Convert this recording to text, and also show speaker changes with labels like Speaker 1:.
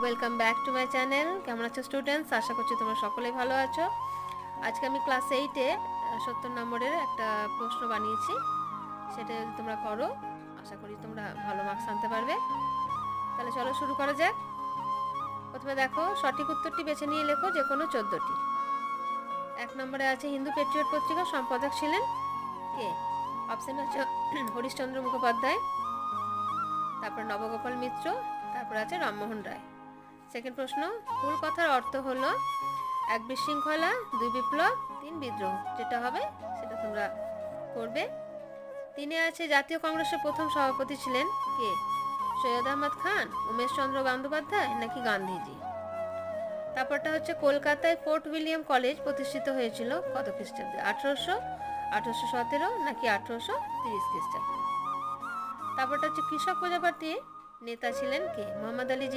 Speaker 1: Welcome back to my channel. কেমন আছো students? আশা করছি তোমরা সকলেই ভালো আছো। আজকে আমি ক্লাস 8-এ 70 নম্বরের একটা প্রশ্ন বানিয়েছি। সেটা যদি তোমরা করো, আশা করি তোমরা ভালো মার্কস আনতে পারবে। তাহলে চলো শুরু করা যাক। প্রথমে দেখো, সঠিক উত্তরটি বেছে নিয়ে লেখো যে কোনো 14টি। 1 নম্বরে আছে হিন্দু পেট্রিয়ট পত্রিকার সম্পাদক ছিলেন কে? অপশন আছে হরিশচন্দ্র মুখোপাধ্যায়, তারপর নবগোপাল মিত্র, তারপর আছে রামমোহন রায়। সেকেন্ড প্রশ্ন, মূল কথার অর্থ হলো 1 বিশৃঙ্খলা, 2 বিপ্লব, 3 বিদ্রোহ। যেটা হবে সেটা তোমরা করবে। 3-এ আছে জাতীয় কংগ্রেসের প্রথম সভাপতি ছিলেন কে? সৈয়দ আহমদ খান, উমেশ চন্দ্র বন্দ্যোপাধ্যায় নাকি গান্ধীজি? তারপরটা হচ্ছে কলকাতায় ফোর্ট উইলিয়াম কলেজ প্রতিষ্ঠিত হয়েছিল কত খ্রিস্টাব্দে? 1800, 1817 নাকি 1830 খ্রিস্টাব্দে? তারপরটা হচ্ছে কৃষক প্রজাপার্টির নেতা ছিলেন কে? মোহাম্মদ আলী জিন্না,